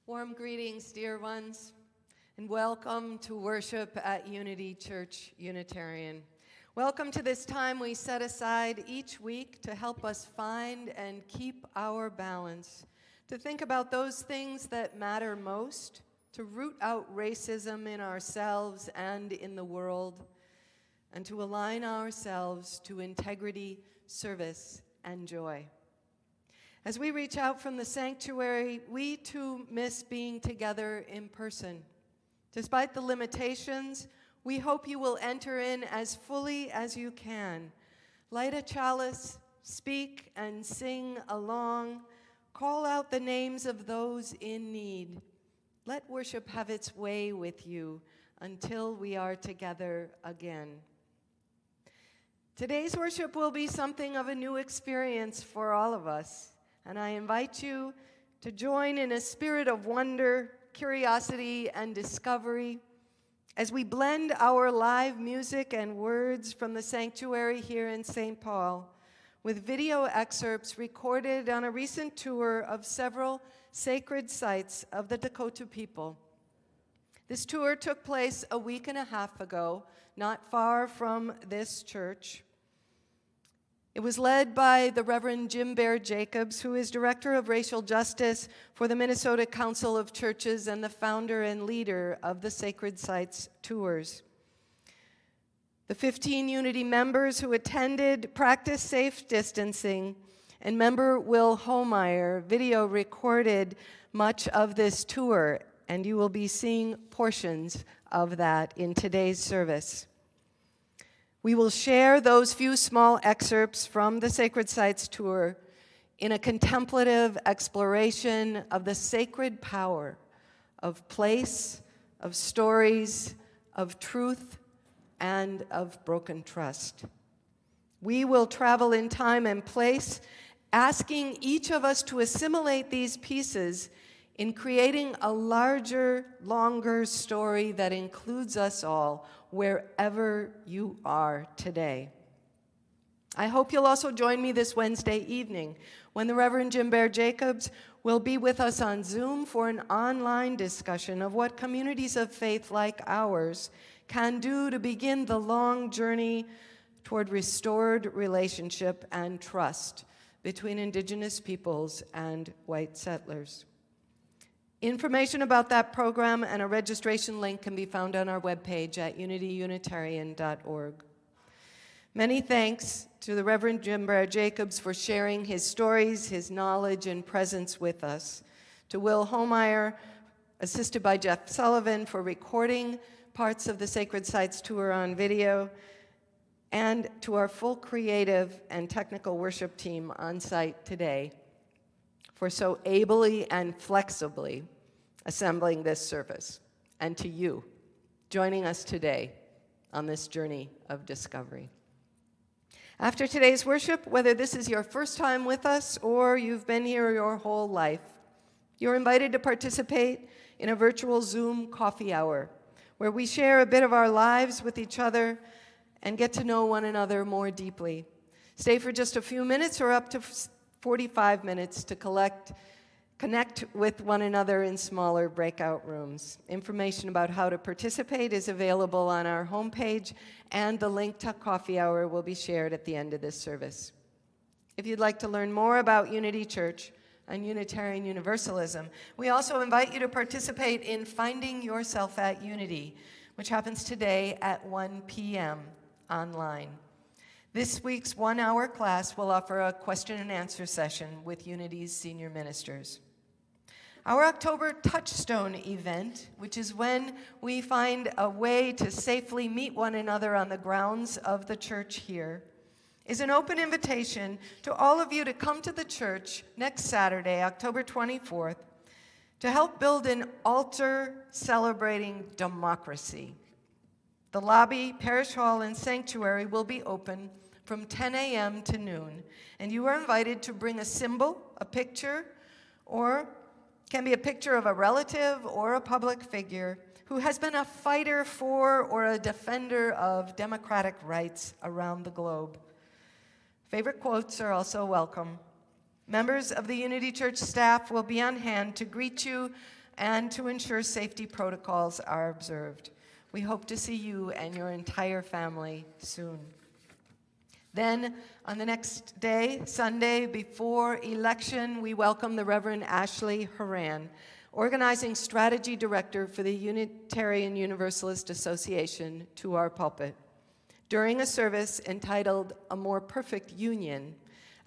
Warm greetings, dear ones, and welcome to worship at Unity Church-Unitarian. Welcome to this time we set aside each week to help us find and keep our balance, to think about those things that matter most, to root out racism in ourselves and in the world, and to align ourselves to integrity, service, and joy. As we reach out from the sanctuary, we too miss being together in person. Despite the limitations, we hope you will enter in as fully as you can. Light a chalice, speak and sing along, call out the names of those in need. Let worship have its way with you until we are together again. Today's worship will be something of a new experience for all of us. And I invite you to join in a spirit of wonder, curiosity, and discovery as we blend our live music and words from the sanctuary here in St. Paul with video excerpts recorded on a recent tour of several sacred sites of the Dakota people. This tour took place a week and a half ago, not far from this church. It was led by the Reverend Jim Bear Jacobs, who is Director of Racial Justice for the Minnesota Council of Churches and the founder and leader of the Sacred Sites Tours. The 15 Unity members who attended practiced safe distancing, and member Will Homeyer video recorded much of this tour, and you will be seeing portions of that in today's service. We will share those few small excerpts from the Sacred Sites Tour in a contemplative exploration of the sacred power of place, of stories, of truth, and of broken trust. We will travel in time and place, asking each of us to assimilate these pieces in creating a larger, longer story that includes us all, wherever you are today. I hope you'll also join me this Wednesday evening when the Reverend Jim Bear Jacobs will be with us on Zoom for an online discussion of what communities of faith like ours can do to begin the long journey toward restored relationship and trust between indigenous peoples and white settlers. Information about that program and a registration link can be found on our webpage at unityunitarian.org. Many thanks to the Reverend Jim Bear Jacobs for sharing his stories, his knowledge, and presence with us. To Will Homeyer, assisted by Jeff Sullivan, for recording parts of the Sacred Sites Tour on video, and to our full creative and technical worship team on site today for so ably and flexibly assembling this service, and to you joining us today on this journey of discovery. After today's worship, whether this is your first time with us or you've been here your whole life, you're invited to participate in a virtual Zoom coffee hour where we share a bit of our lives with each other and get to know one another more deeply. Stay for just a few minutes or up to 45 minutes to connect with one another in smaller breakout rooms. Information about how to participate is available on our homepage, and the link to coffee hour will be shared at the end of this service. If you'd like to learn more about Unity Church and Unitarian Universalism, we also invite you to participate in Finding Yourself at Unity, which happens today at 1 p.m. online. This week's one-hour class will offer a question and answer session with Unity's senior ministers. Our October Touchstone event, which is when we find a way to safely meet one another on the grounds of the church here, is an open invitation to all of you to come to the church next Saturday, October 24th, to help build an altar celebrating democracy. The lobby, parish hall, and sanctuary will be open from 10 a.m. to noon, and you are invited to bring a symbol, a picture, or can be a picture of a relative or a public figure who has been a fighter for or a defender of democratic rights around the globe. Favorite quotes are also welcome. Members of the Unity Church staff will be on hand to greet you and to ensure safety protocols are observed. We hope to see you and your entire family soon. Then, on the next day, Sunday, before election, we welcome the Reverend Ashley Horan, Organizing Strategy Director for the Unitarian Universalist Association, to our pulpit. During a service entitled A More Perfect Union,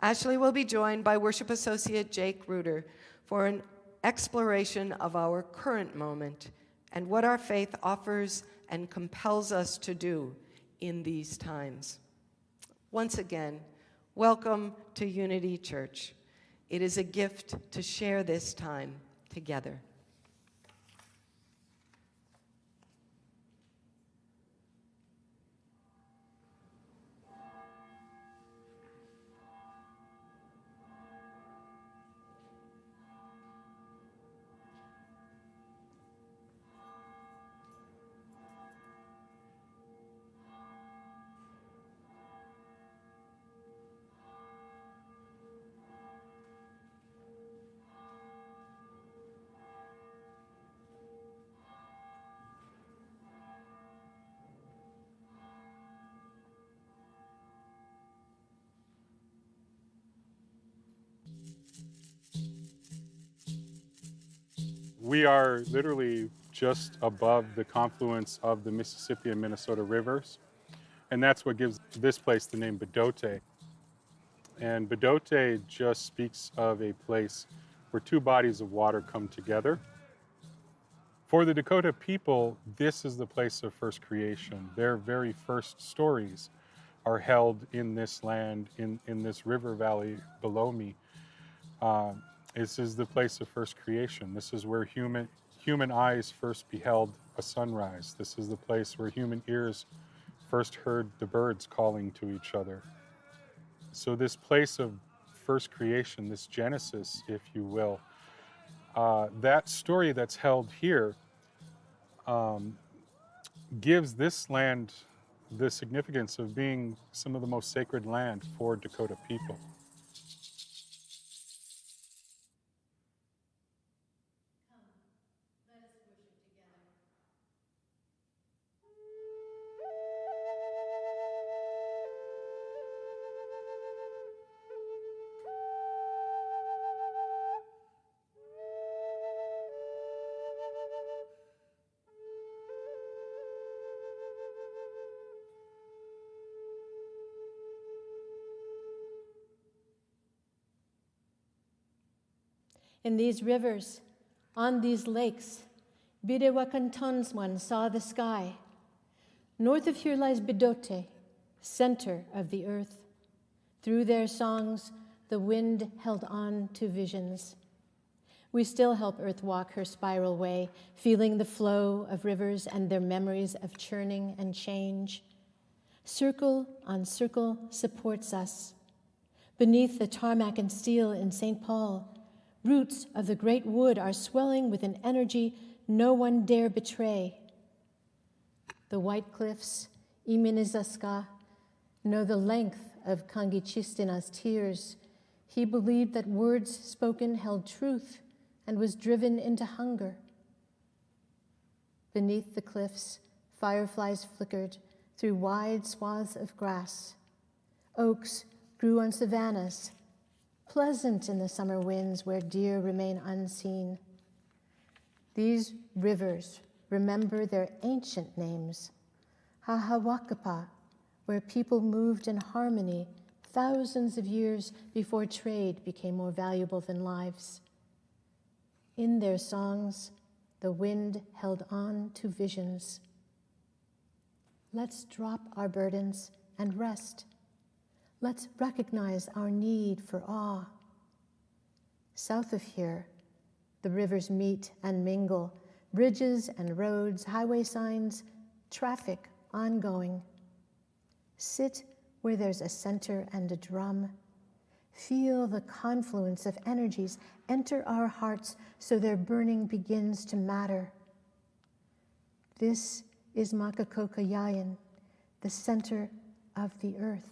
Ashley will be joined by Worship Associate Jake Reuter for an exploration of our current moment and what our faith offers and compels us to do in these times. Once again, welcome to Unity Church. It is a gift to share this time together. We are literally just above the confluence of the Mississippi and Minnesota rivers, and that's what gives this place the name Bedote. And Bedote just speaks of a place where two bodies of water come together. For the Dakota people, this is the place of first creation. Their very first stories are held in this land, in this river valley below me. This is the place of first creation. This is where human eyes first beheld a sunrise. This is the place where human ears first heard the birds calling to each other. So this place of first creation, this Genesis, if you will, that story that's held here gives this land the significance of being some of the most sacred land for Dakota people. In these rivers, on these lakes, Bidewakantonswan saw the sky. North of here lies Bedote, center of the earth. Through their songs, the wind held on to visions. We still help Earth walk her spiral way, feeling the flow of rivers and their memories of churning and change. Circle on circle supports us. Beneath the tarmac and steel in St. Paul, roots of the great wood are swelling with an energy no one dare betray. The White Cliffs, Iminizaska, know the length of Kangichistin's tears. He believed that words spoken held truth and was driven into hunger. Beneath the cliffs, fireflies flickered through wide swaths of grass. Oaks grew on savannas, pleasant in the summer winds where deer remain unseen. These rivers remember their ancient names. Hahawakapa, where people moved in harmony thousands of years before trade became more valuable than lives. In their songs, the wind held on to visions. Let's drop our burdens and rest. Let's recognize our need for awe. South of here, the rivers meet and mingle, bridges and roads, highway signs, traffic ongoing. Sit where there's a center and a drum. Feel the confluence of energies enter our hearts so their burning begins to matter. This is Makakokayayan, the center of the earth.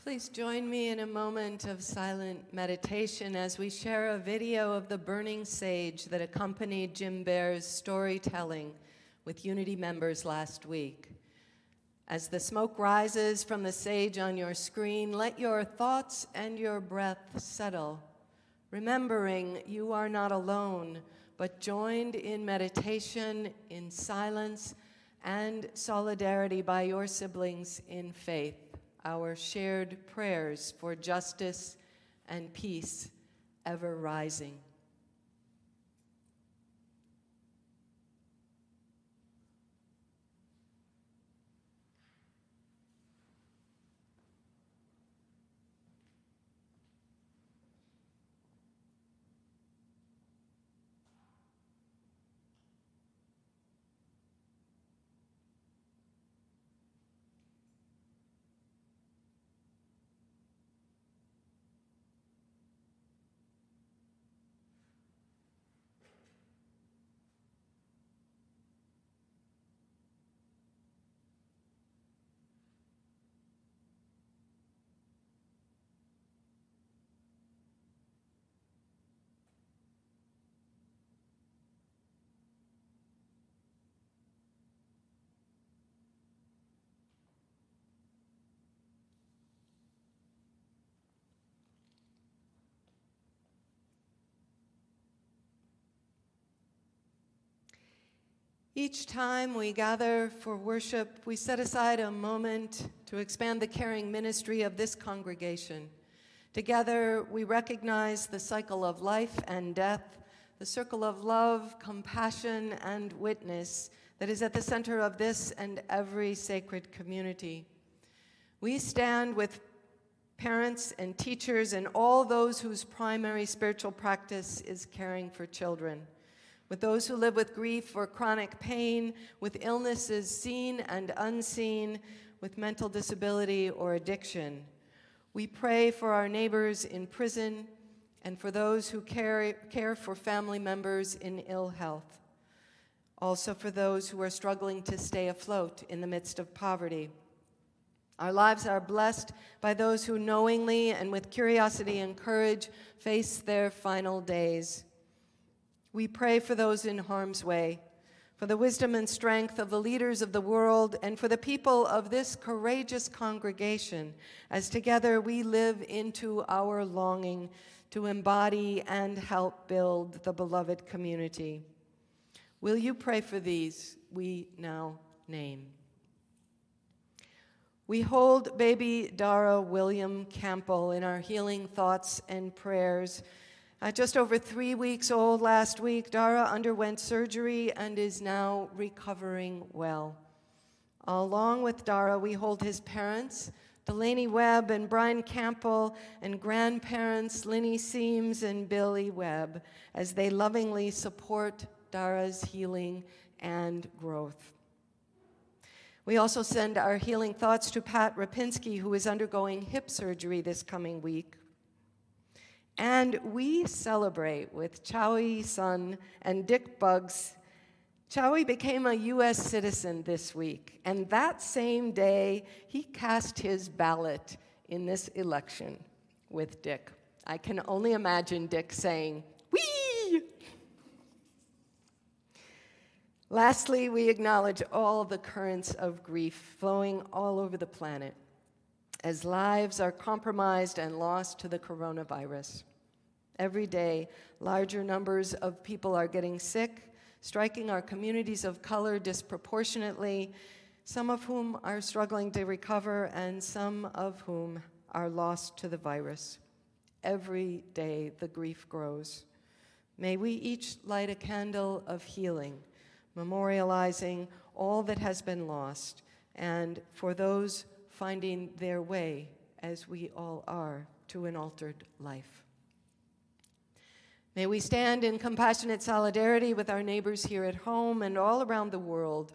Please join me in a moment of silent meditation as we share a video of the burning sage that accompanied Jim Baer's storytelling with Unity members last week. As the smoke rises from the sage on your screen, let your thoughts and your breath settle, remembering you are not alone, but joined in meditation, in silence, and solidarity by your siblings in faith. Our shared prayers for justice and peace ever rising. Each time we gather for worship, we set aside a moment to expand the caring ministry of this congregation. Together, we recognize the cycle of life and death, the circle of love, compassion, and witness that is at the center of this and every sacred community. We stand with parents and teachers and all those whose primary spiritual practice is caring for children, with those who live with grief or chronic pain, with illnesses seen and unseen, with mental disability or addiction. We pray for our neighbors in prison and for those who care for family members in ill health. Also for those who are struggling to stay afloat in the midst of poverty. Our lives are blessed by those who knowingly and with curiosity and courage face their final days. We pray for those in harm's way, for the wisdom and strength of the leaders of the world, and for the people of this courageous congregation, as together we live into our longing to embody and help build the beloved community. Will you pray for these we now name? We hold baby Dara William Campbell in our healing thoughts and prayers. Just over 3 weeks old last week, Dara underwent surgery and is now recovering well. Along with Dara, we hold his parents, Delaney Webb and Brian Campbell, and grandparents Linny Seams and Billy Webb, as they lovingly support Dara's healing and growth. We also send our healing thoughts to Pat Rapinski, who is undergoing hip surgery this coming week. And we celebrate with Chowie's son and Dick Buggs. Chowie became a U.S. citizen this week, and that same day, he cast his ballot in this election with Dick. I can only imagine Dick saying, "Wee!" Lastly, we acknowledge all the currents of grief flowing all over the planet as lives are compromised and lost to the coronavirus. Every day, larger numbers of people are getting sick, striking our communities of color disproportionately, some of whom are struggling to recover and some of whom are lost to the virus. Every day, the grief grows. May we each light a candle of healing, memorializing all that has been lost, and for those finding their way, as we all are, to an altered life. May we stand in compassionate solidarity with our neighbors here at home and all around the world.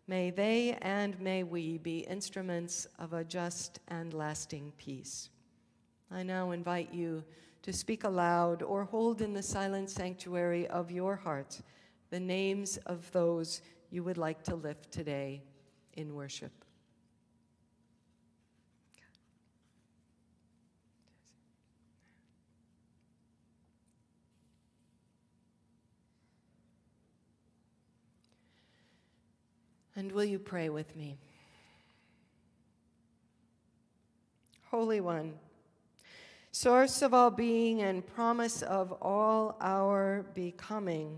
May they and may we be instruments of a just and lasting peace. I now invite you to speak aloud or hold in the silent sanctuary of your heart the names of those you would like to lift today in worship. And will you pray with me? Holy One, source of all being and promise of all our becoming,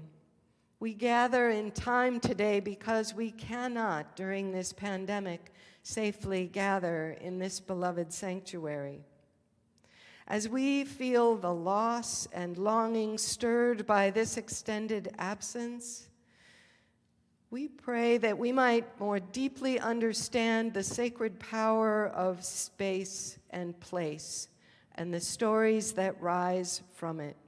we gather in time today because we cannot, during this pandemic, safely gather in this beloved sanctuary. As we feel the loss and longing stirred by this extended absence, we pray that we might more deeply understand the sacred power of space and place and the stories that rise from it.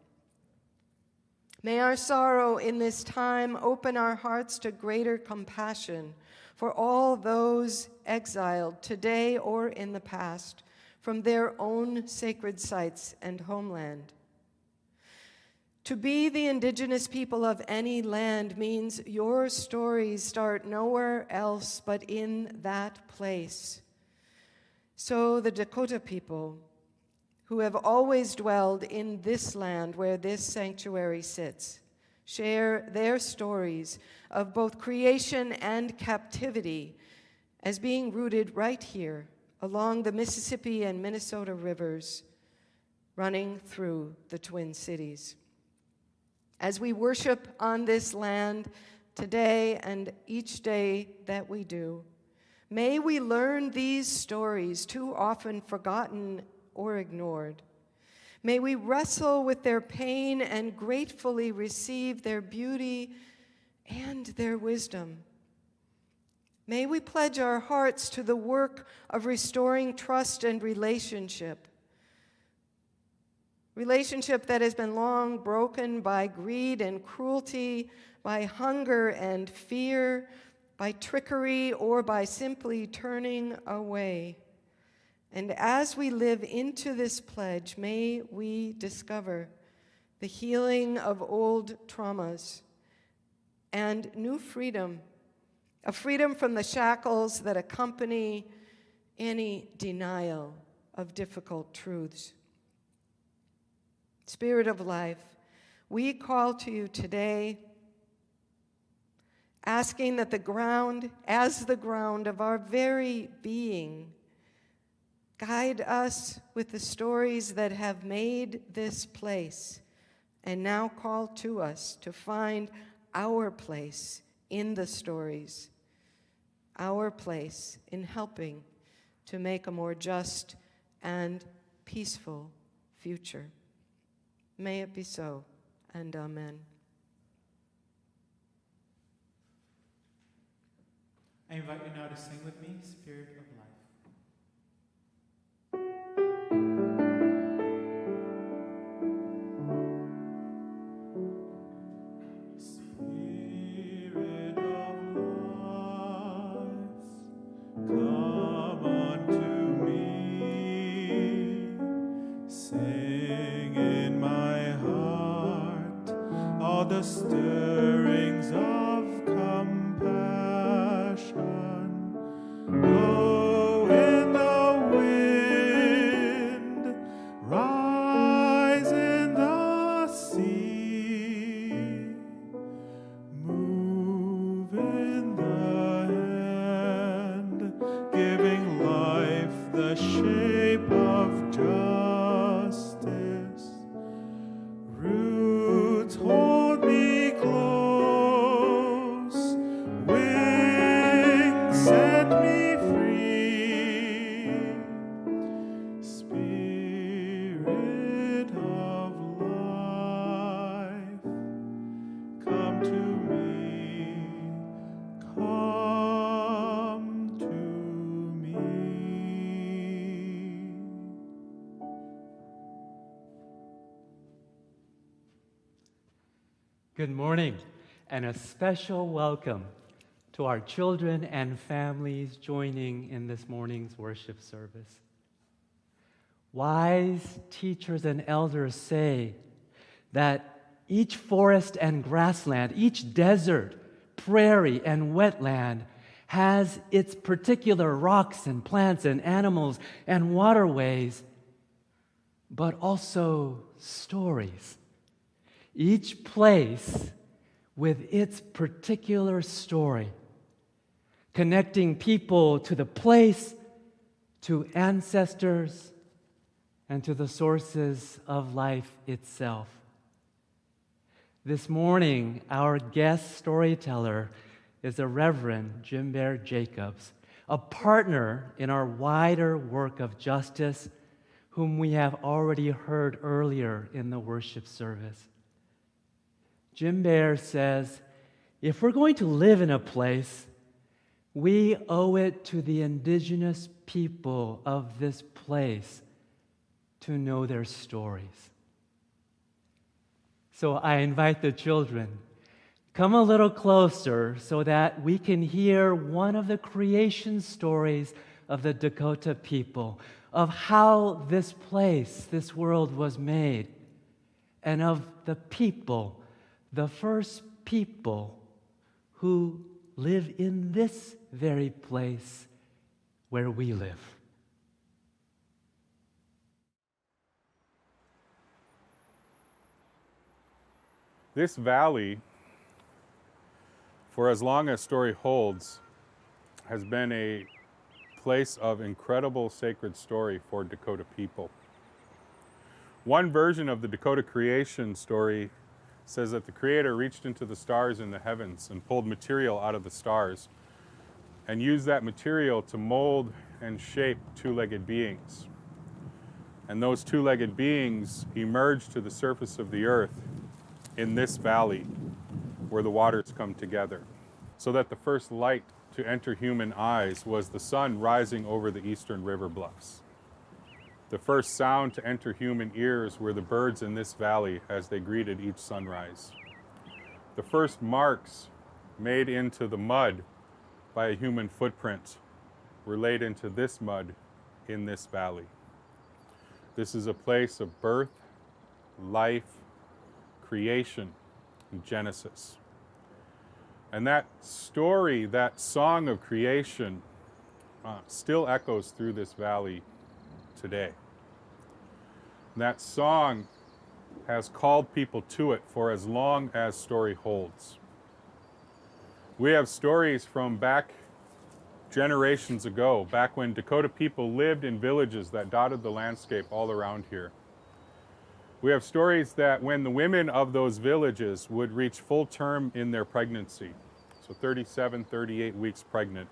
May our sorrow in this time open our hearts to greater compassion for all those exiled today or in the past from their own sacred sites and homeland. To be the indigenous people of any land means your stories start nowhere else but in that place. So the Dakota people, who have always dwelled in this land where this sanctuary sits, share their stories of both creation and captivity as being rooted right here along the Mississippi and Minnesota rivers running through the Twin Cities. As we worship on this land today and each day that we do, may we learn these stories too often forgotten or ignored. May we wrestle with their pain and gratefully receive their beauty and their wisdom. May we pledge our hearts to the work of restoring trust and relationship that has been long broken by greed and cruelty, by hunger and fear, by trickery, or by simply turning away. And as we live into this pledge, may we discover the healing of old traumas and new freedom, a freedom from the shackles that accompany any denial of difficult truths. Spirit of life, we call to you today, asking that the ground, as the ground of our very being, guide us with the stories that have made this place and now call to us to find our place in the stories, our place in helping to make a more just and peaceful future. May it be so, and amen. I invite you now to sing with me, Spirit of Life. Spirit of life, come unto me, sing in my heart all the stirrings of compassion. Blow in the wind, rise in the sea, move in the hand, giving life the shape of justice. Roots hold me close, wings set me free. Spirit of life, come to me, come to me. Good morning, and a special welcome to our children and families joining in this morning's worship service. Wise teachers and elders say that each forest and grassland, each desert, prairie, and wetland has its particular rocks and plants and animals and waterways, but also stories. Each place with its particular story connecting people to the place, to ancestors, and to the sources of life itself. This morning, our guest storyteller is the Reverend Jim Bear Jacobs, a partner in our wider work of justice, whom we have already heard earlier in the worship service. Jim Bear says, if we're going to live in a place, we owe it to the indigenous people of this place to know their stories. So I invite the children, come a little closer so that we can hear one of the creation stories of the Dakota people, of how this place, this world was made, and of the people, the first people who live in this very place where we live. This valley, for as long as story holds, has been a place of incredible sacred story for Dakota people. One version of the Dakota creation story says that the Creator reached into the stars in the heavens and pulled material out of the stars and used that material to mold and shape two-legged beings. And those two-legged beings emerged to the surface of the earth in this valley where the waters come together, so that the first light to enter human eyes was the sun rising over the eastern river bluffs. The first sound to enter human ears were the birds in this valley as they greeted each sunrise. The first marks made into the mud by a human footprint were laid into this mud in this valley. This is a place of birth, life, creation, and Genesis. And that story, that song of creation, still echoes through this valley today. And that song has called people to it for as long as story holds. We have stories from back generations ago, back when Dakota people lived in villages that dotted the landscape all around here. We have stories that when the women of those villages would reach full term in their pregnancy, so 37, 38 weeks pregnant,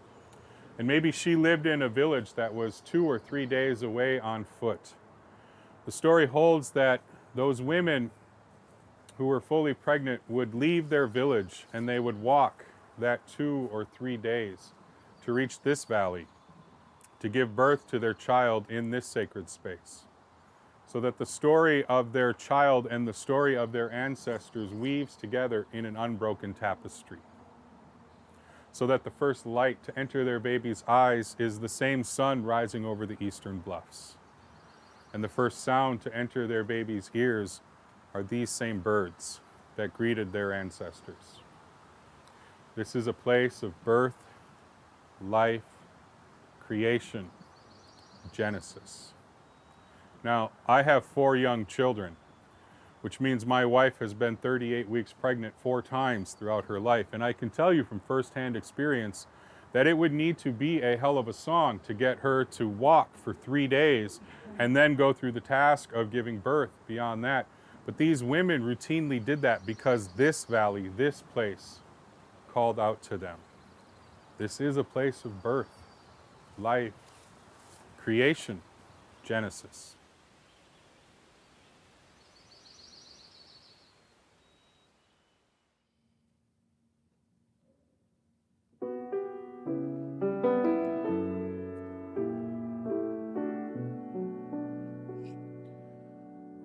and maybe she lived in a village that was 2 or 3 days away on foot. The story holds that those women who were fully pregnant would leave their village and they would walk that 2 or 3 days to reach this valley to give birth to their child in this sacred space, so that the story of their child and the story of their ancestors weaves together in an unbroken tapestry, so that the first light to enter their baby's eyes is the same sun rising over the eastern bluffs, and the first sound to enter their baby's ears are these same birds that greeted their ancestors. This is a place of birth, life, creation, Genesis. Now, I have 4 young children, which means my wife has been 38 weeks pregnant 4 times throughout her life. And I can tell you from firsthand experience that it would need to be a hell of a song to get her to walk for 3 days and then go through the task of giving birth beyond that. But these women routinely did that because this valley, this place, called out to them. This is a place of birth, life, creation, Genesis.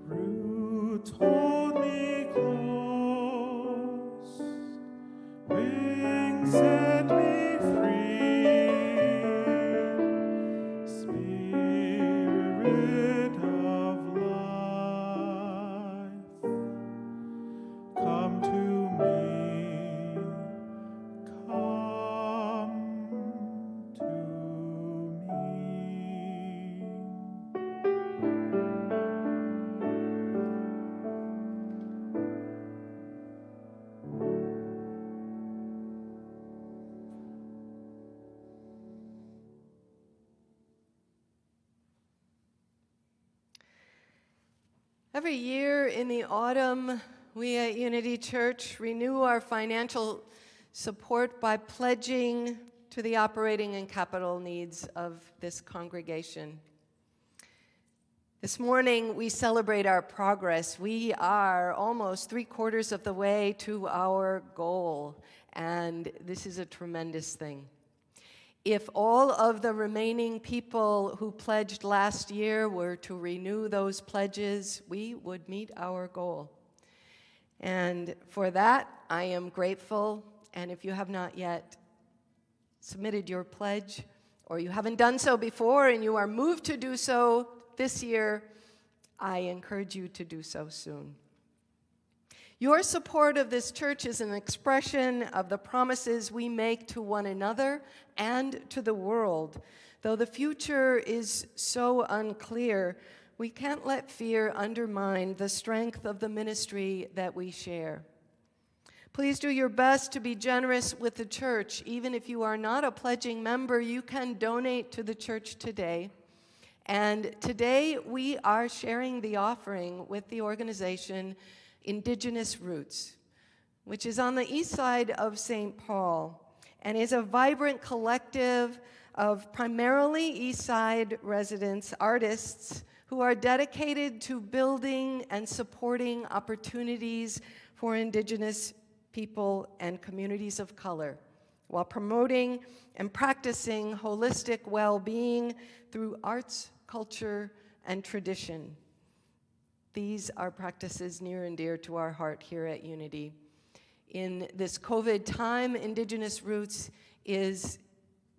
Roots hold me close, wings set me free. Spirit of life, come to me, come to me. Every year in the autumn, we at Unity Church renew our financial support by pledging to the operating and capital needs of this congregation. This morning, we celebrate our progress. We are almost 3/4 of the way to our goal, and this is a tremendous thing. If all of the remaining people who pledged last year were to renew those pledges, we would meet our goal. And for that, I am grateful. And if you have not yet submitted your pledge, or you haven't done so before and you are moved to do so this year, I encourage you to do so soon. Your support of this church is an expression of the promises we make to one another and to the world. Though the future is so unclear, we can't let fear undermine the strength of the ministry that we share. Please do your best to be generous with the church. Even if you are not a pledging member, you can donate to the church today. And today we are sharing the offering with the organization Indigenous Roots, which is on the east side of St. Paul and is a vibrant collective of primarily east side residents, artists, who are dedicated to building and supporting opportunities for Indigenous people and communities of color, while promoting and practicing holistic well-being through arts, culture, and tradition. These are practices near and dear to our heart here at Unity. In this COVID time, Indigenous Roots is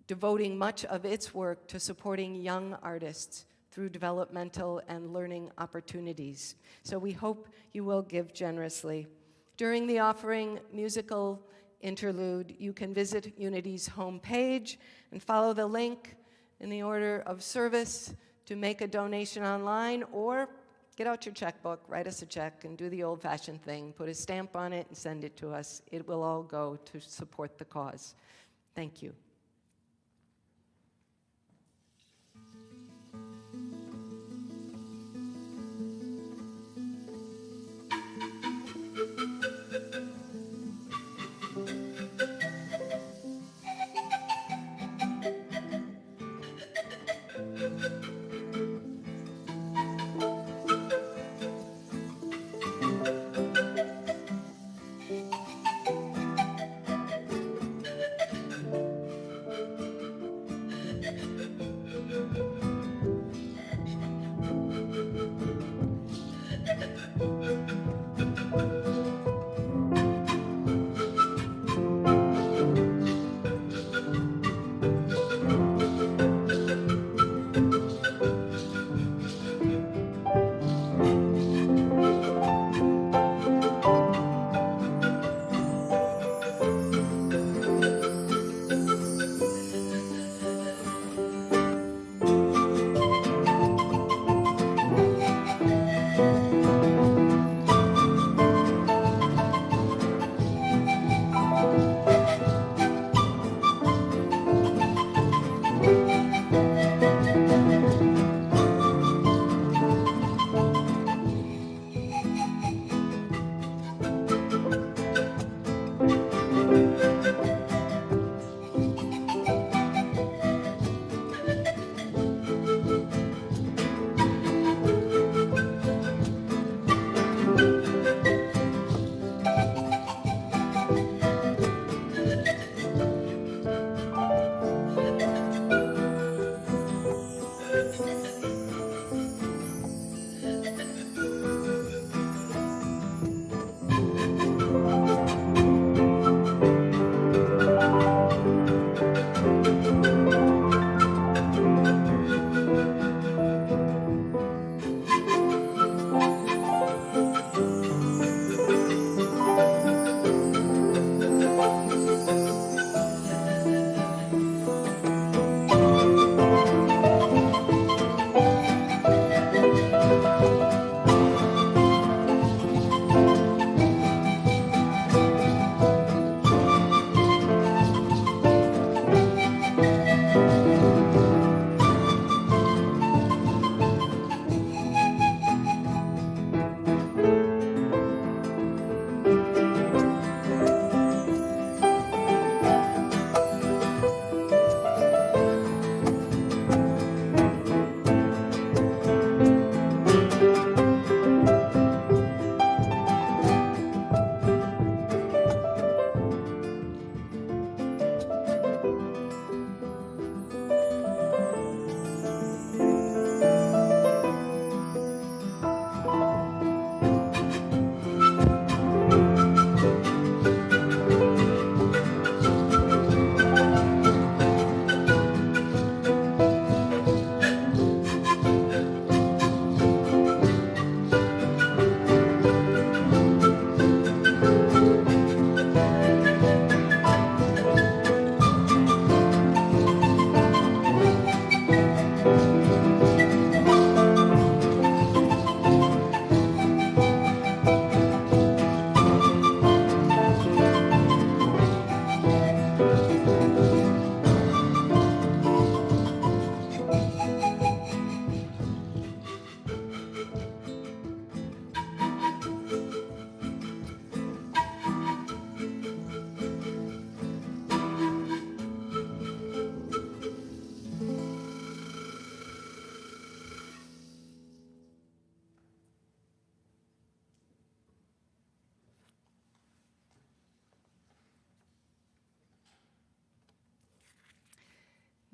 devoting much of its work to supporting young artists through developmental and learning opportunities. So we hope you will give generously. During the offering musical interlude, you can visit Unity's homepage and follow the link in the order of service to make a donation online, or get out your checkbook, write us a check, and do the old-fashioned thing. Put a stamp on it and send it to us. It will all go to support the cause. Thank you.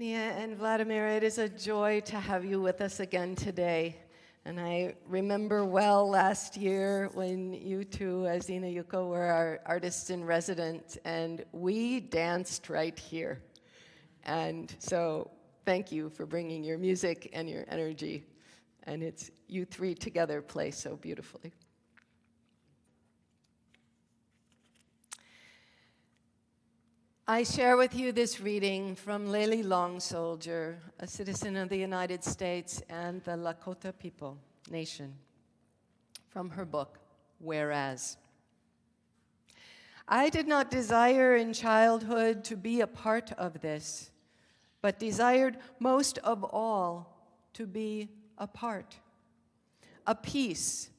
Mia and Vladimir, it is a joy to have you with us again today. And I remember well last year when you two, Azina Yuko, were our artists in residence, and we danced right here. And so thank you for bringing your music and your energy. And it's you three together play so beautifully. I share with you this reading from Lia Rivamonte, a citizen of the United States and the Lakota people nation, from her book, Whereas. I did not desire in childhood to be a part of this, but desired most of all to be a part, a piece,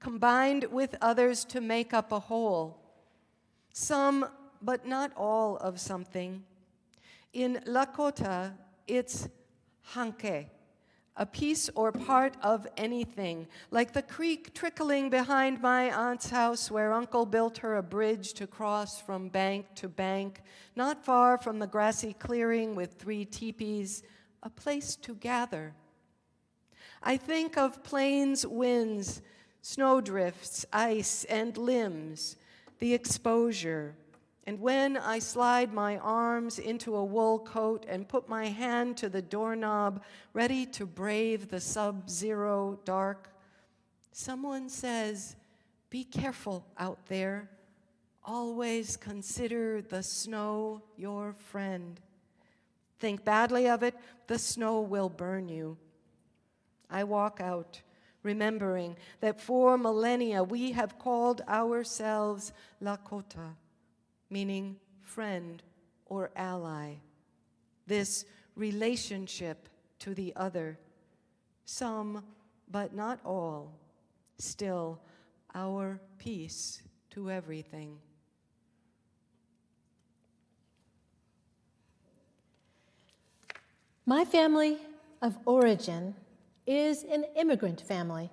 combined with others to make up a whole, some but not all of something. In Lakota, it's hanke, a piece or part of anything, like the creek trickling behind my aunt's house where Uncle built her a bridge to cross from bank to bank, not far from the grassy clearing with 3 teepees, a place to gather. I think of plains winds, snowdrifts, ice, and limbs, the exposure. And when I slide my arms into a wool coat and put my hand to the doorknob, ready to brave the sub-zero dark, someone says, "Be careful out there. Always consider the snow your friend. Think badly of it, the snow will burn you." I walk out, remembering that for millennia we have called ourselves Lakota, meaning friend or ally, this relationship to the other, some but not all, still our piece to everything. My family of origin is an immigrant family,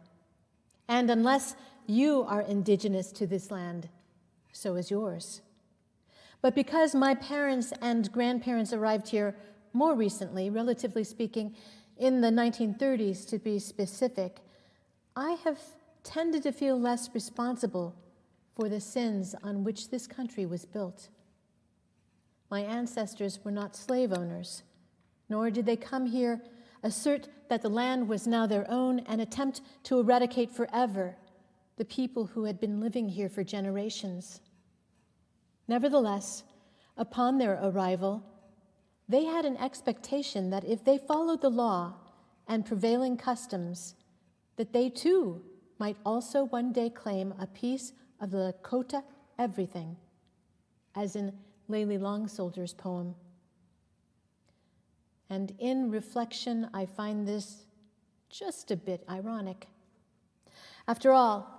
and unless you are indigenous to this land, so is yours. But because my parents and grandparents arrived here more recently, relatively speaking, in the 1930s to be specific, I have tended to feel less responsible for the sins on which this country was built. My ancestors were not slave owners, nor did they come here, assert that the land was now their own, and attempt to eradicate forever the people who had been living here for generations. Nevertheless, upon their arrival, they had an expectation that if they followed the law and prevailing customs, that they too might also one day claim a piece of the Lakota everything, as in Lia Rivamonte's poem. And in reflection, I find this just a bit ironic. After all,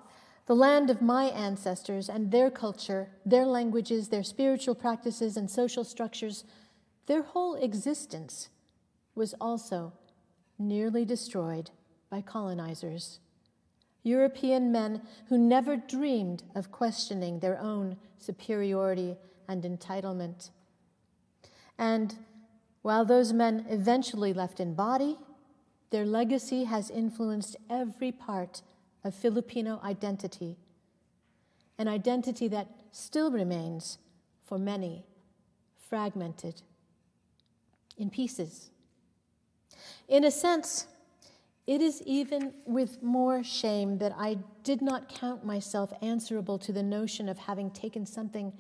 the land of my ancestors and their culture, their languages, their spiritual practices and social structures, their whole existence was also nearly destroyed by colonizers, European men who never dreamed of questioning their own superiority and entitlement. And while those men eventually left in body, their legacy has influenced every part of Filipino identity, an identity that still remains, for many, fragmented, in pieces. In a sense, it is even with more shame that I did not count myself answerable to the notion of having taken something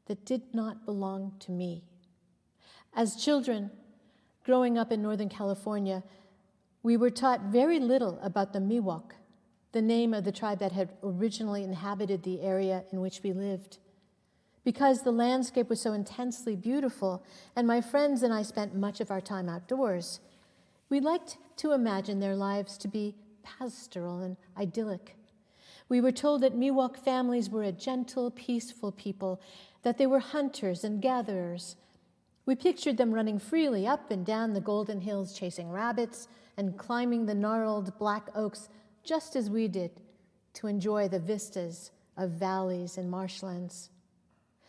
that did not belong to me. As children, growing up in Northern California, we were taught very little about the Miwok, the name of the tribe that had originally inhabited the area in which we lived. Because the landscape was so intensely beautiful, and my friends and I spent much of our time outdoors, we liked to imagine their lives to be pastoral and idyllic. We were told that Miwok families were a gentle, peaceful people, that they were hunters and gatherers. We pictured them running freely up and down the Golden Hills, chasing rabbits and climbing the gnarled black oaks, just as we did, to enjoy the vistas of valleys and marshlands.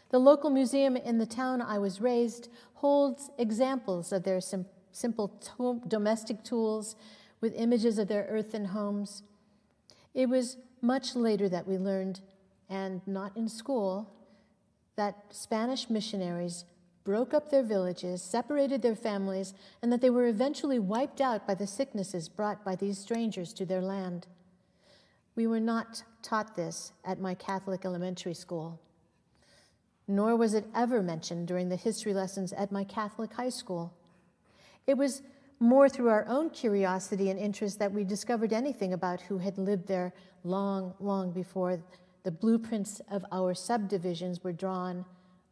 The local museum in the town I was raised holds examples of their simple domestic tools with images of their earthen homes. It was much later that we learned, and not in school, that Spanish missionaries broke up their villages, separated their families, and that they were eventually wiped out by the sicknesses brought by these strangers to their land. We were not taught this at my Catholic elementary school, nor was it ever mentioned during the history lessons at my Catholic high school. It was more through our own curiosity and interest that we discovered anything about who had lived there long, long before the blueprints of our subdivisions were drawn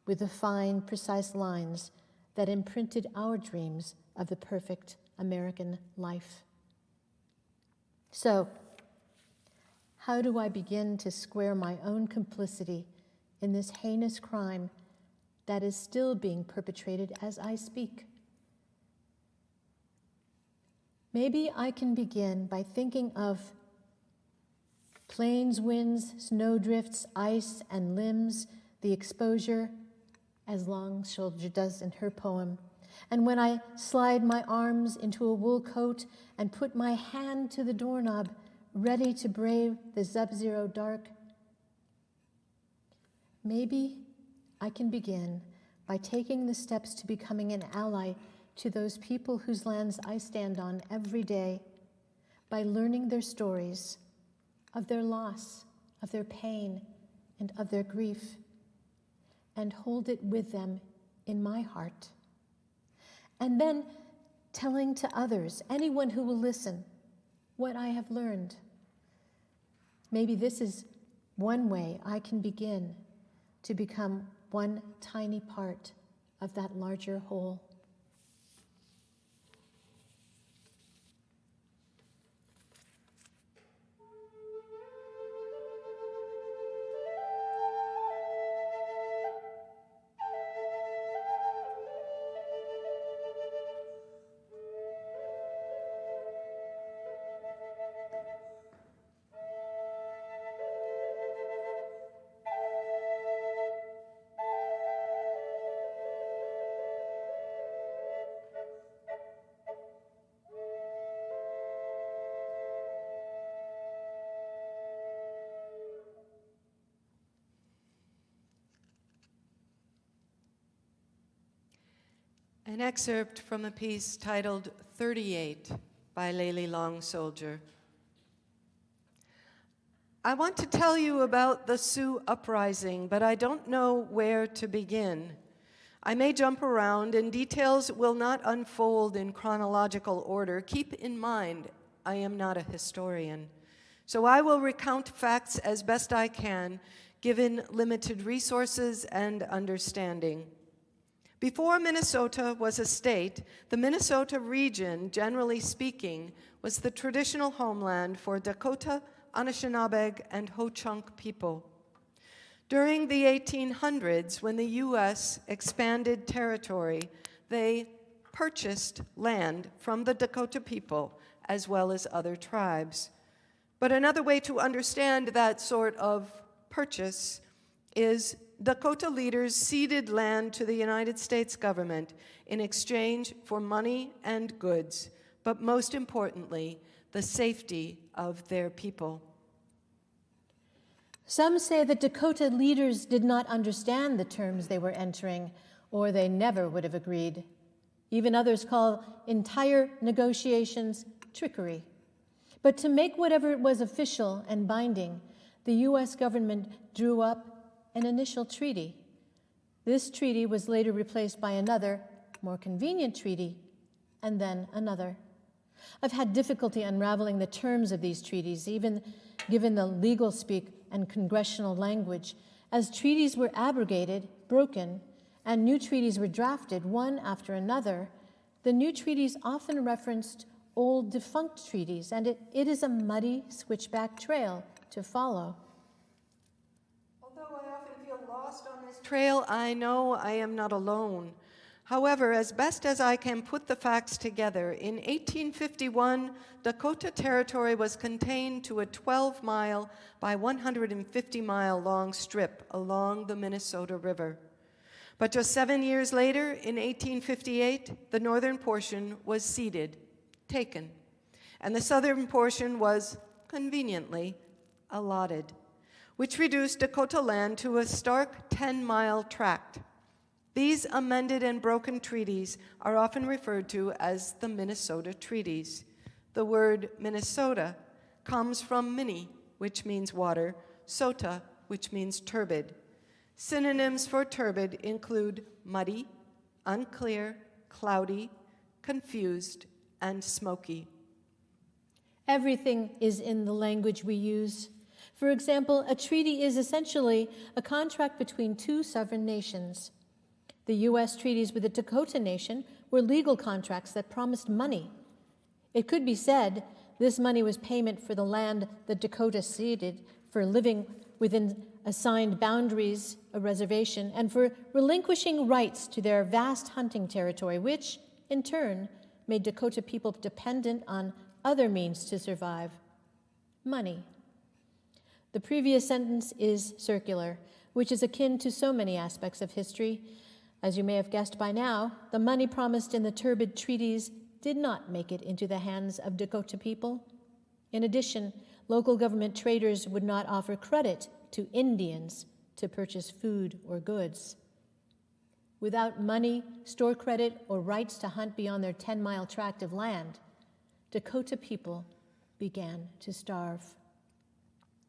with the fine, precise lines that imprinted our dreams of the perfect American life. So, how do I begin to square my own complicity in this heinous crime that is still being perpetrated as I speak? Maybe I can begin by thinking of plains winds, snowdrifts, ice, and limbs, the exposure, as Long Soldier does in her poem. And when I slide my arms into a wool coat and put my hand to the doorknob, ready to brave the sub-zero dark, maybe I can begin by taking the steps to becoming an ally to those people whose lands I stand on every day, by learning their stories of their loss, of their pain, and of their grief, and hold it with them in my heart. And then telling to others, anyone who will listen, what I have learned. Maybe this is one way I can begin to become one tiny part of that larger whole. An excerpt from a piece titled 38 by Lia Long Soldier. I want to tell you about the Sioux uprising, but I don't know where to begin. I may jump around and details will not unfold in chronological order. Keep in mind, I am not a historian. So I will recount facts as best I can, given limited resources and understanding. Before Minnesota was a state, the Minnesota region, generally speaking, was the traditional homeland for Dakota, Anishinaabe, and Ho-Chunk people. During the 1800s, when the U.S. expanded territory, they purchased land from the Dakota people as well as other tribes. But another way to understand that sort of purchase is Dakota leaders ceded land to the United States government in exchange for money and goods, but most importantly, the safety of their people. Some say that Dakota leaders did not understand the terms they were entering, or they never would have agreed. Even others call entire negotiations trickery. But to make whatever was official and binding, the U.S. government drew up an initial treaty. This treaty was later replaced by another, more convenient treaty, and then another. I've had difficulty unraveling the terms of these treaties, even given the legal speak and congressional language. As treaties were abrogated, broken, and new treaties were drafted, one after another, the new treaties often referenced old defunct treaties, and it is a muddy switchback trail to follow. Although I often feel lost on this trail, I know I am not alone. However, as best as I can put the facts together, in 1851, Dakota Territory was contained to a 12-mile by 150-mile long strip along the Minnesota River. But just 7 years later, in 1858, the northern portion was ceded, taken, and the southern portion was conveniently allotted, which reduced Dakota land to a stark 10-mile tract. These amended and broken treaties are often referred to as the Minnesota Treaties. The word Minnesota comes from Mini, which means water, sota, which means turbid. Synonyms for turbid include muddy, unclear, cloudy, confused, and smoky. Everything is in the language we use. For example, a treaty is essentially a contract between two sovereign nations. The U.S. treaties with the Dakota Nation were legal contracts that promised money. It could be said this money was payment for the land the Dakota ceded for living within assigned boundaries, a reservation, and for relinquishing rights to their vast hunting territory, which, in turn, made Dakota people dependent on other means to survive: money. The previous sentence is circular, which is akin to so many aspects of history. As you may have guessed by now, the money promised in the turbid treaties did not make it into the hands of Dakota people. In addition, local government traders would not offer credit to Indians to purchase food or goods. Without money, store credit, or rights to hunt beyond their 10-mile tract of land, Dakota people began to starve.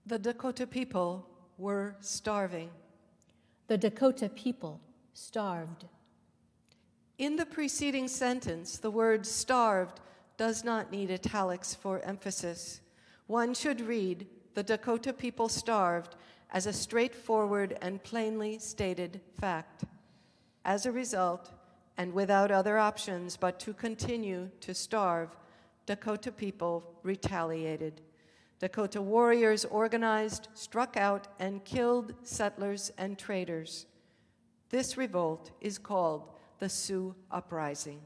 The Dakota people were starving. The Dakota people starved. In the preceding sentence, the word starved does not need italics for emphasis. One should read, the Dakota people starved, as a straightforward and plainly stated fact. As a result, and without other options but to continue to starve, Dakota people retaliated. Dakota warriors organized, struck out, and killed settlers and traders. This revolt is called the Sioux Uprising.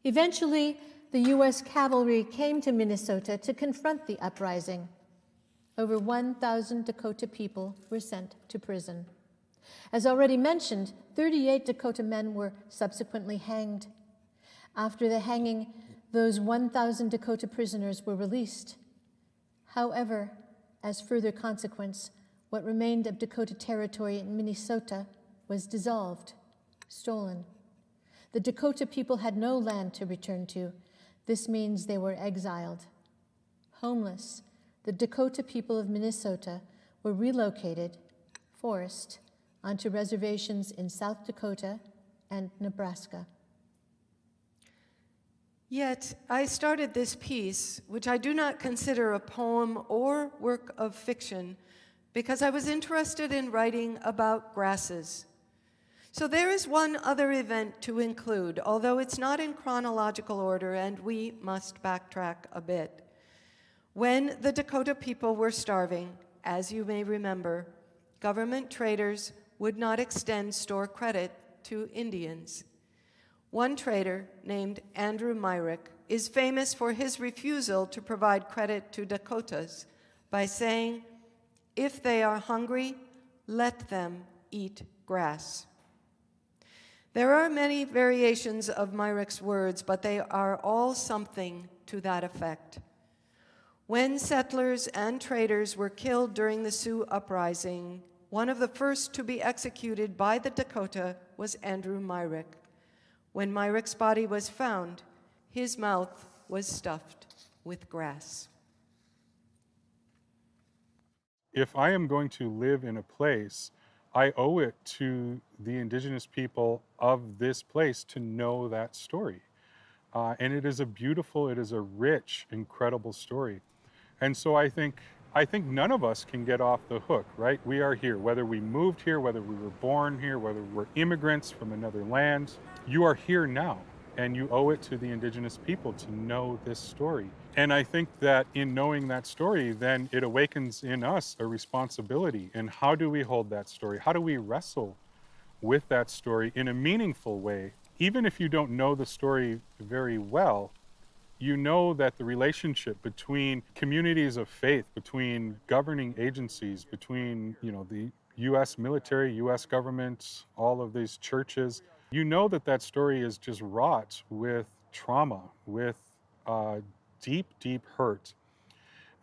Eventually, the U.S. cavalry came to Minnesota to confront the uprising. Over 1,000 Dakota people were sent to prison. As already mentioned, 38 Dakota men were subsequently hanged. After the hanging, those 1,000 Dakota prisoners were released. However, as further consequence, what remained of Dakota territory in Minnesota was dissolved, stolen. The Dakota people had no land to return to. This means they were exiled. Homeless, the Dakota people of Minnesota were relocated, forced, onto reservations in South Dakota and Nebraska. Yet, I started this piece, which I do not consider a poem or work of fiction, because I was interested in writing about grasses. So there is one other event to include, although it's not in chronological order, and we must backtrack a bit. When the Dakota people were starving, as you may remember, government traders would not extend store credit to Indians. One trader, named Andrew Myrick, is famous for his refusal to provide credit to Dakotas by saying, "If they are hungry, let them eat grass." There are many variations of Myrick's words, but they are all something to that effect. When settlers and traders were killed during the Sioux Uprising, one of the first to be executed by the Dakota was Andrew Myrick. When Myrick's body was found, his mouth was stuffed with grass. If I am going to live in a place, I owe it to the indigenous people of this place to know that story. And it is a beautiful, it is a rich, incredible story. And so I think none of us can get off the hook, right? We are here, whether we moved here, whether we were born here, whether we're immigrants from another land, you are here now. And you owe it to the indigenous people to know this story. And I think that in knowing that story, then it awakens in us a responsibility. And how do we hold that story? How do we wrestle with that story in a meaningful way? Even if you don't know the story very well, you know that the relationship between communities of faith, between governing agencies, between the US military, US government, all of these churches, you know that that story is just wrought with trauma, with deep, deep hurt.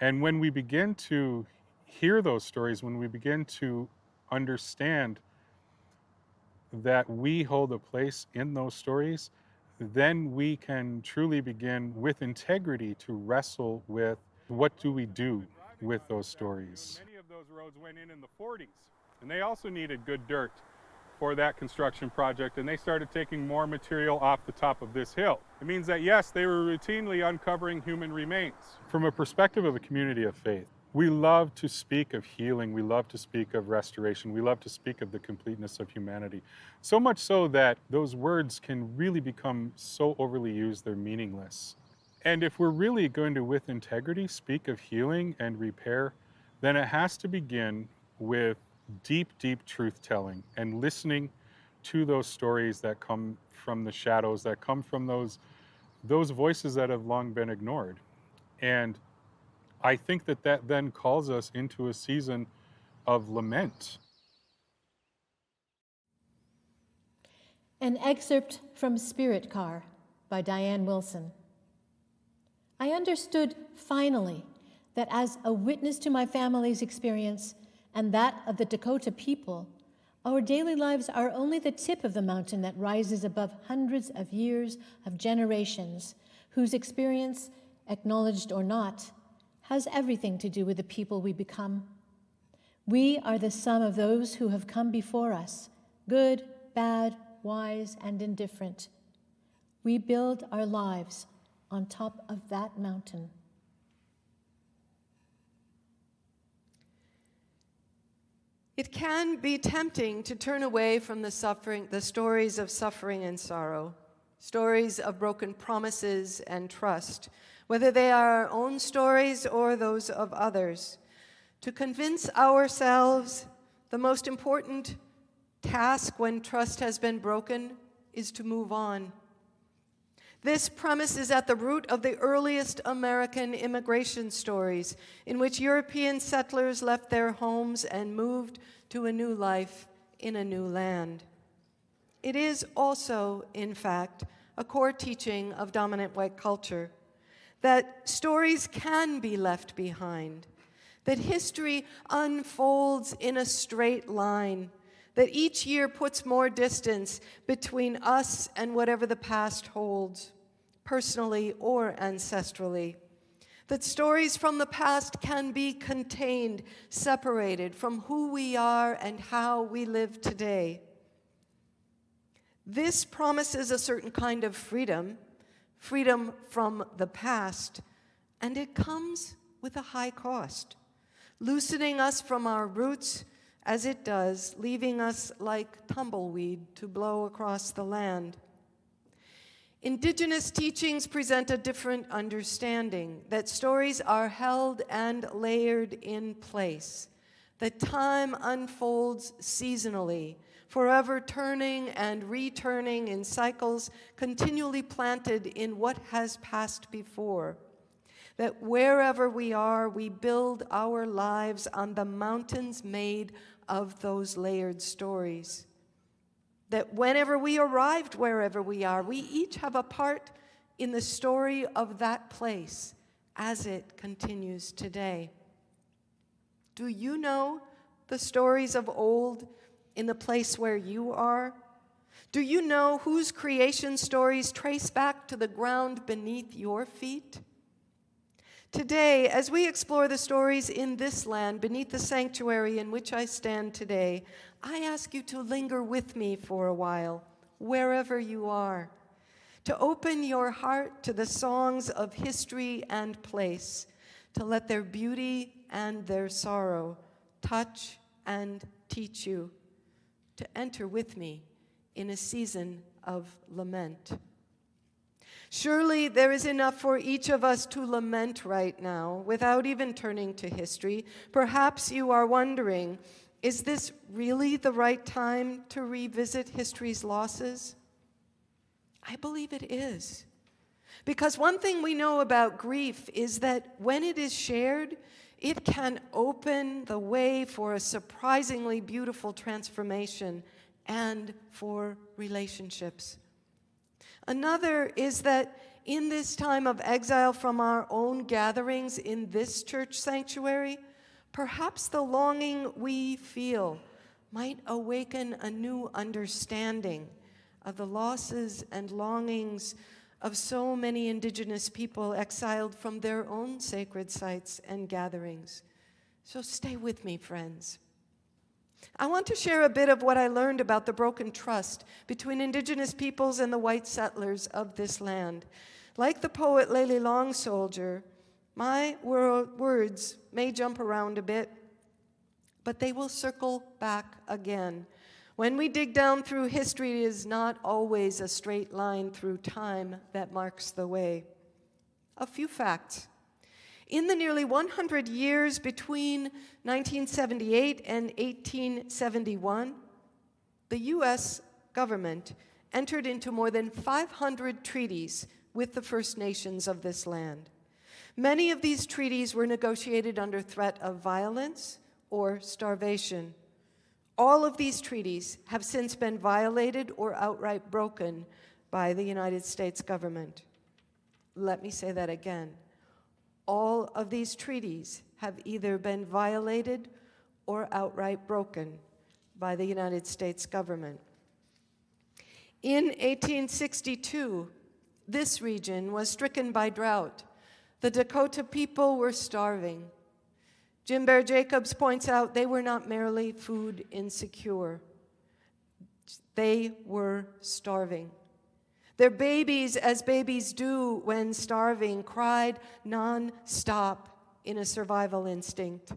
And when we begin to hear those stories, when we begin to understand that we hold a place in those stories, then we can truly begin with integrity to wrestle with what do we do with those stories. Many of those roads went in the 40s, and they also needed good dirt for that construction project, and they started taking more material off the top of this hill. It means that, yes, they were routinely uncovering human remains. From a perspective of a community of faith, we love to speak of healing, we love to speak of restoration, we love to speak of the completeness of humanity. So much so that those words can really become so overly used they're meaningless. And if we're really going to, with integrity, speak of healing and repair, then it has to begin with deep, deep truth-telling and listening to those stories that come from the shadows, that come from those voices that have long been ignored. And I think that that then calls us into a season of lament. An excerpt from Spirit Car by Diane Wilson. I understood finally that as a witness to my family's experience and that of the Dakota people, our daily lives are only the tip of the mountain that rises above hundreds of years of generations, whose experience, acknowledged or not, has everything to do with the people we become. We are the sum of those who have come before us, good, bad, wise, and indifferent. We build our lives on top of that mountain. It can be tempting to turn away from the stories of suffering and sorrow, stories of broken promises and trust, whether they are our own stories or those of others. To convince ourselves the most important task when trust has been broken is to move on. This premise is at the root of the earliest American immigration stories, in which European settlers left their homes and moved to a new life in a new land. It is also, in fact, a core teaching of dominant white culture, that stories can be left behind, that history unfolds in a straight line, that each year puts more distance between us and whatever the past holds, personally or ancestrally. That stories from the past can be contained, separated from who we are and how we live today. This promises a certain kind of freedom, freedom from the past, and it comes with a high cost, loosening us from our roots as it does, leaving us like tumbleweed to blow across the land. Indigenous teachings present a different understanding, that stories are held and layered in place, that time unfolds seasonally, forever turning and returning in cycles continually planted in what has passed before, that wherever we are, we build our lives on the mountains made of those layered stories. That whenever we arrived wherever we are, we each have a part in the story of that place as it continues today. Do you know the stories of old in the place where you are? Do you know whose creation stories trace back to the ground beneath your feet? Today, as we explore the stories in this land, beneath the sanctuary in which I stand today, I ask you to linger with me for a while, wherever you are, to open your heart to the songs of history and place, to let their beauty and their sorrow touch and teach you, to enter with me in a season of lament. Surely there is enough for each of us to lament right now without even turning to history. Perhaps you are wondering, is this really the right time to revisit history's losses? I believe it is. Because one thing we know about grief is that when it is shared, it can open the way for a surprisingly beautiful transformation and for relationships. Another is that in this time of exile from our own gatherings in this church sanctuary, perhaps the longing we feel might awaken a new understanding of the losses and longings of so many indigenous people exiled from their own sacred sites and gatherings. So stay with me, friends. I want to share a bit of what I learned about the broken trust between indigenous peoples and the white settlers of this land. Like the poet Lely Longsoldier, my words may jump around a bit, but they will circle back again. When we dig down through history, it is not always a straight line through time that marks the way. A few facts. In the nearly 100 years between 1978 and 1871, the U.S. government entered into more than 500 treaties with the First Nations of this land. Many of these treaties were negotiated under threat of violence or starvation. All of these treaties have since been violated or outright broken by the United States government. Let me say that again. All of these treaties have either been violated or outright broken by the United States government. In 1862, this region was stricken by drought. The Dakota people were starving. Jim Bear Jacobs points out they were not merely food insecure. They were starving. Their babies, as babies do when starving, cried non-stop in a survival instinct.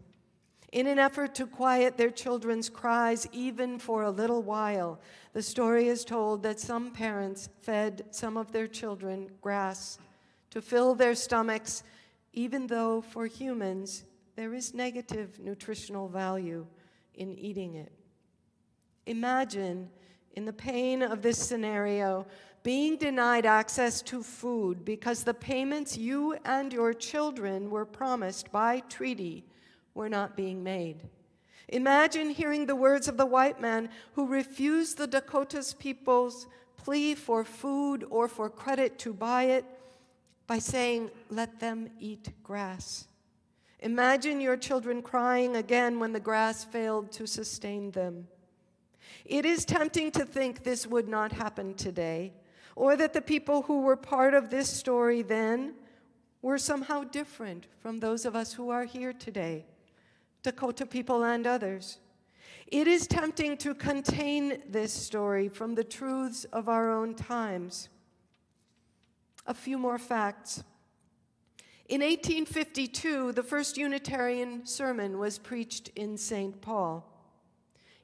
In an effort to quiet their children's cries, even for a little while, the story is told that some parents fed some of their children grass to fill their stomachs, even though for humans there is negative nutritional value in eating it. Imagine, in the pain of this scenario, being denied access to food because the payments you and your children were promised by treaty were not being made. Imagine hearing the words of the white man who refused the Dakota's people's plea for food or for credit to buy it by saying, "Let them eat grass." Imagine your children crying again when the grass failed to sustain them. It is tempting to think this would not happen today, or that the people who were part of this story then were somehow different from those of us who are here today, Dakota people and others. It is tempting to contain this story from the truths of our own times. A few more facts. In 1852, the first Unitarian sermon was preached in St. Paul.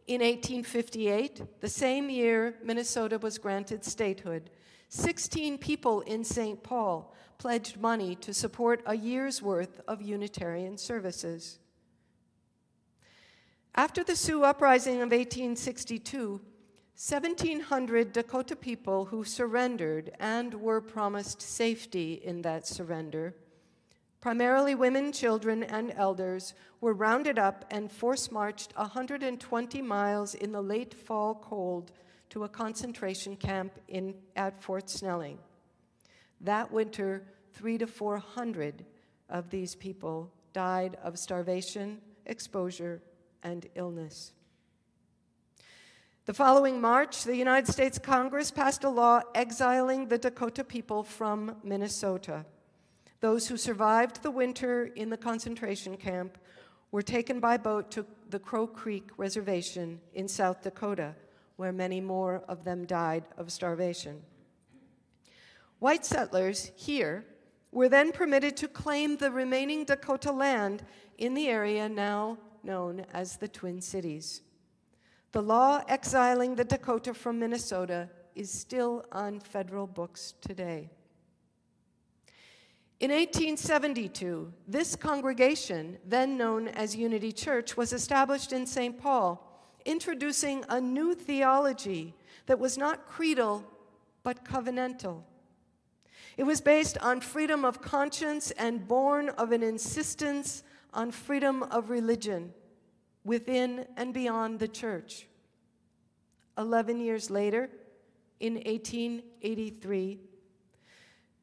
In 1858, the same year Minnesota was granted statehood, 16 people in St. Paul pledged money to support a year's worth of Unitarian services. After the Sioux Uprising of 1862, 1,700 Dakota people who surrendered and were promised safety in that surrender, primarily women, children, and elders, were rounded up and force-marched 120 miles in the late fall cold to a concentration camp at Fort Snelling. That winter, 300 to 400 of these people died of starvation, exposure, and illness. The following March, the United States Congress passed a law exiling the Dakota people from Minnesota. Those who survived the winter in the concentration camp were taken by boat to the Crow Creek Reservation in South Dakota, where many more of them died of starvation. White settlers here were then permitted to claim the remaining Dakota land in the area now known as the Twin Cities. The law exiling the Dakota from Minnesota is still on federal books today. In 1872, this congregation, then known as Unity Church, was established in St. Paul, introducing a new theology that was not creedal, but covenantal. It was based on freedom of conscience and born of an insistence on freedom of religion within and beyond the church. 11 years later, in 1883,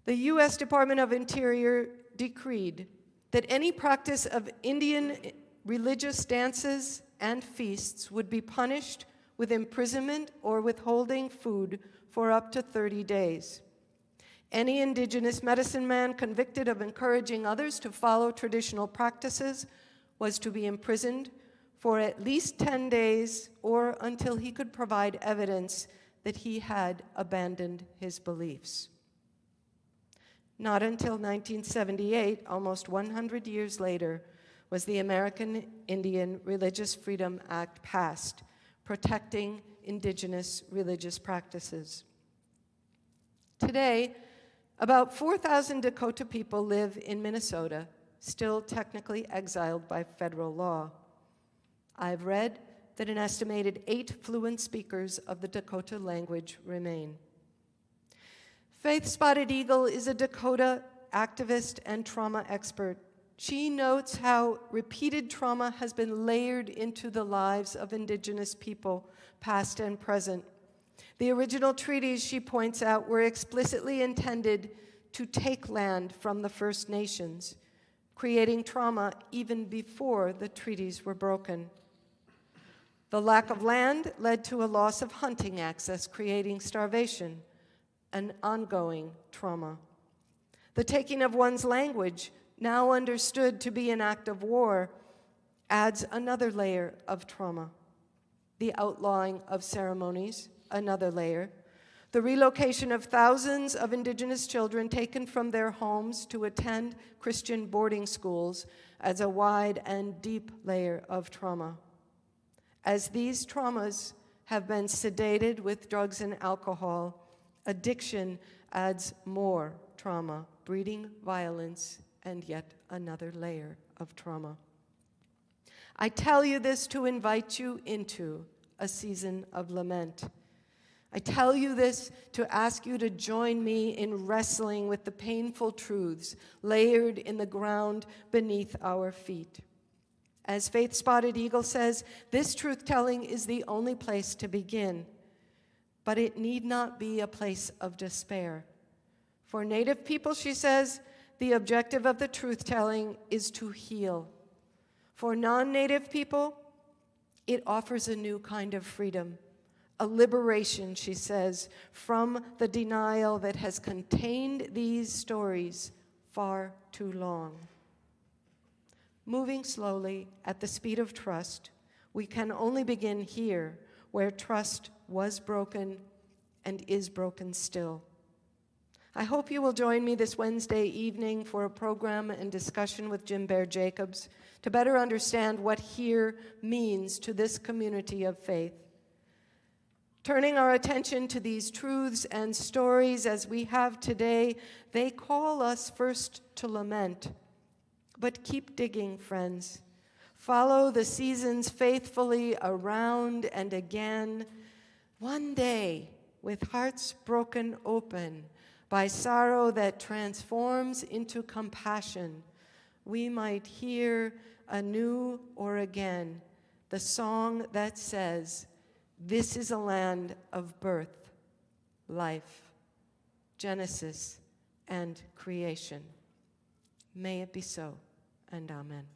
the U.S. Department of Interior decreed that any practice of Indian religious dances and feasts would be punished with imprisonment or withholding food for up to 30 days. Any indigenous medicine man convicted of encouraging others to follow traditional practices was to be imprisoned for at least 10 days or until he could provide evidence that he had abandoned his beliefs. Not until 1978, almost 100 years later, was the American Indian Religious Freedom Act passed, protecting indigenous religious practices. Today, about 4,000 Dakota people live in Minnesota, still technically exiled by federal law. I've read that an estimated 8 fluent speakers of the Dakota language remain. Faith Spotted Eagle is a Dakota activist and trauma expert. She notes how repeated trauma has been layered into the lives of indigenous people, past and present. The original treaties, she points out, were explicitly intended to take land from the First Nations, creating trauma even before the treaties were broken. The lack of land led to a loss of hunting access, creating starvation, an ongoing trauma. The taking of one's language, now understood to be an act of war, adds another layer of trauma. The outlawing of ceremonies, another layer. The relocation of thousands of indigenous children taken from their homes to attend Christian boarding schools adds a wide and deep layer of trauma. As these traumas have been sedated with drugs and alcohol, addiction adds more trauma, breeding violence, and yet another layer of trauma. I tell you this to invite you into a season of lament. I tell you this to ask you to join me in wrestling with the painful truths layered in the ground beneath our feet. As Faith Spotted Eagle says, this truth-telling is the only place to begin, but it need not be a place of despair. For Native people, she says, the objective of the truth-telling is to heal. For non-Native people, it offers a new kind of freedom, a liberation, she says, from the denial that has contained these stories far too long. Moving slowly at the speed of trust, we can only begin here, where trust was broken and is broken still. I hope you will join me this Wednesday evening for a program and discussion with Jim Bear Jacobs to better understand what here means to this community of faith. Turning our attention to these truths and stories as we have today, they call us first to lament. But keep digging, friends. Follow the seasons faithfully around and again. One day, with hearts broken open by sorrow that transforms into compassion, we might hear anew or again the song that says, "This is a land of birth, life, Genesis, and creation." May it be so, and amen.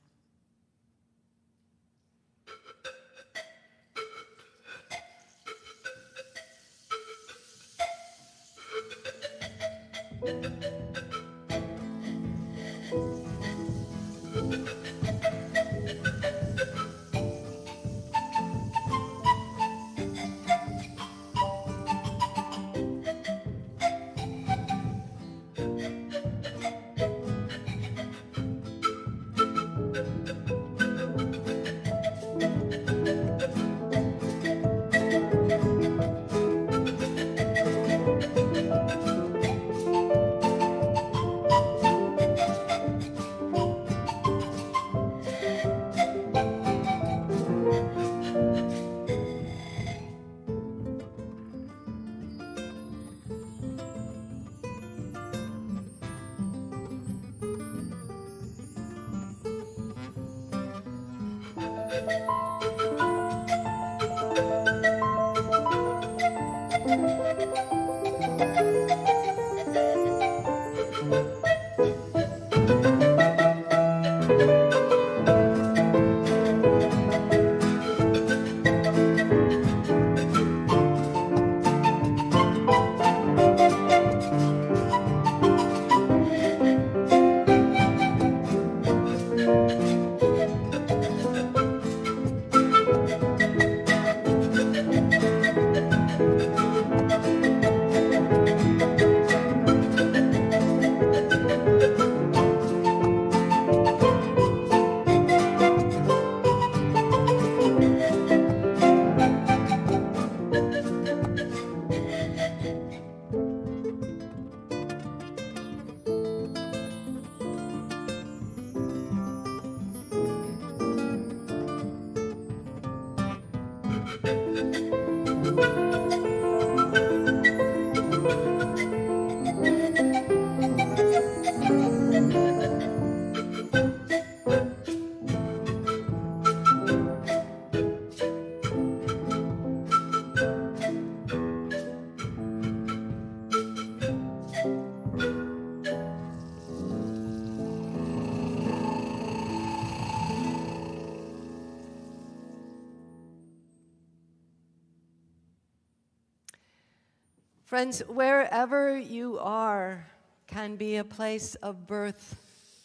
Friends, wherever you are can be a place of birth,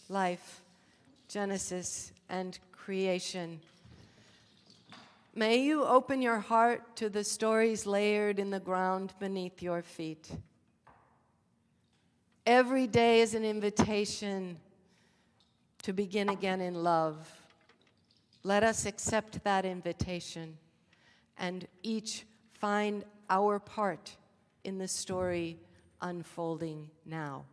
life, Genesis, and creation. May you open your heart to the stories layered in the ground beneath your feet. Every day is an invitation to begin again in love. Let us accept that invitation and each find our part in the story unfolding now.